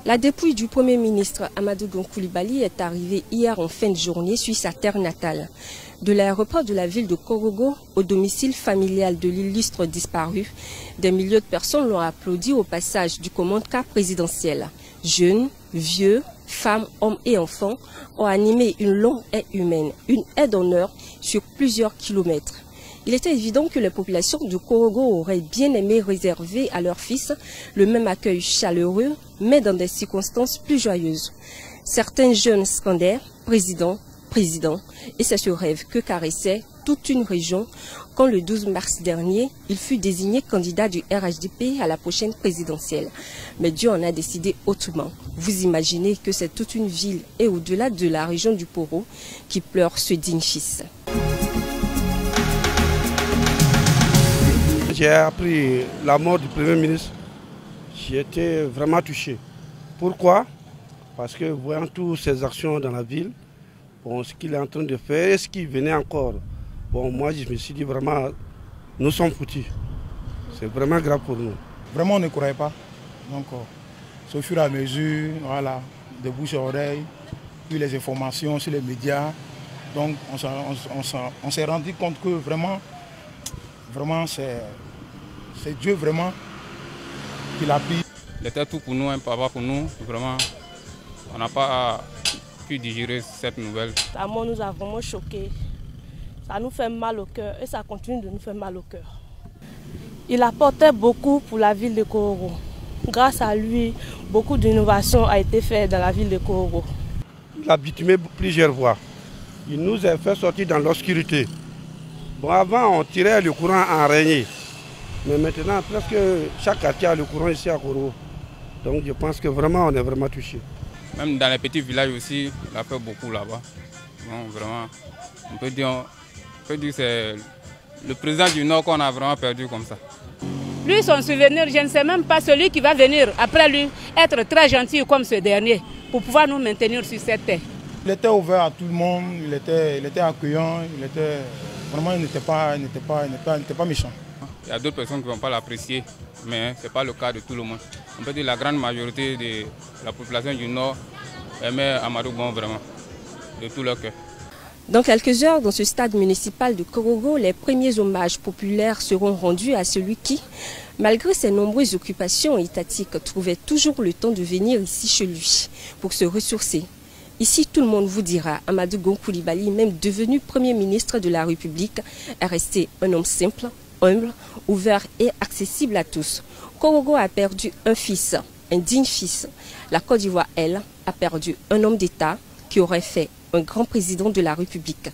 La dépouille du Premier ministre Amadou Gon Coulibaly est arrivée hier en fin de journée sur sa terre natale. De l'aéroport de la ville de Korogo au domicile familial de l'illustre disparu, des milliers de personnes l'ont applaudi au passage du commande-car présidentiel. Jeunes, vieux, femmes, hommes et enfants ont animé une longue haie humaine, une haie d'honneur sur plusieurs kilomètres. Il était évident que les populations de Korogo auraient bien aimé réserver à leur fils le même accueil chaleureux, mais dans des circonstances plus joyeuses. Certains jeunes scandaient « Président, Président », et c'est ce rêve que caressait toute une région quand le 12 mars dernier, il fut désigné candidat du RHDP à la prochaine présidentielle. Mais Dieu en a décidé autrement. Vous imaginez que c'est toute une ville et au-delà de la région du Poro qui pleure ce digne fils. J'ai appris la mort du Premier ministre. J'ai été vraiment touché. Pourquoi? Parce que voyant toutes ces actions dans la ville, bon, ce qu'il est en train de faire et ce qui venait encore, bon, moi je me suis dit vraiment, nous sommes foutus. C'est vraiment grave pour nous. Vraiment on ne croyait pas. Donc au fur et à mesure, voilà, de bouche à oreille, puis les informations sur les médias, donc on s'est rendu compte que vraiment c'est Dieu vraiment qui l'a pris. Il était tout pour nous, un papa pour nous, vraiment. On n'a pas pu digérer cette nouvelle. La mort nous a vraiment choqués. Ça nous fait mal au cœur et ça continue de nous faire mal au cœur. Il apportait beaucoup pour la ville de Korogo. Grâce à lui, beaucoup d'innovations ont été faites dans la ville de Korogo. Il a bitumé plusieurs voies. Il nous a fait sortir dans l'obscurité. Bon, avant, on tirait le courant en araignée. Mais maintenant, presque chaque quartier a le courant ici à Korogo. Donc je pense que vraiment, on est vraiment touché. Même dans les petits villages aussi, il a fait beaucoup là-bas. Donc vraiment, on peut dire que c'est le président du Nord qu'on a vraiment perdu comme ça. Lui, son souvenir, je ne sais même pas celui qui va venir après lui être très gentil comme ce dernier pour pouvoir nous maintenir sur cette terre. Il était ouvert à tout le monde, il était accueillant, vraiment il n'était pas méchant. Il y a d'autres personnes qui ne vont pas l'apprécier, mais ce n'est pas le cas de tout le monde. On peut dire que la grande majorité de la population du Nord aimait Amadou Gon vraiment, de tout leur cœur. Dans quelques heures, dans ce stade municipal de Korogo, les premiers hommages populaires seront rendus à celui qui, malgré ses nombreuses occupations étatiques, trouvait toujours le temps de venir ici chez lui pour se ressourcer. Ici, tout le monde vous dira, Amadou Gon Coulibaly, même devenu Premier ministre de la République, est resté un homme simple, humble, ouvert et accessible à tous. Korogo a perdu un fils, un digne fils. La Côte d'Ivoire, elle, a perdu un homme d'État qui aurait fait un grand président de la République.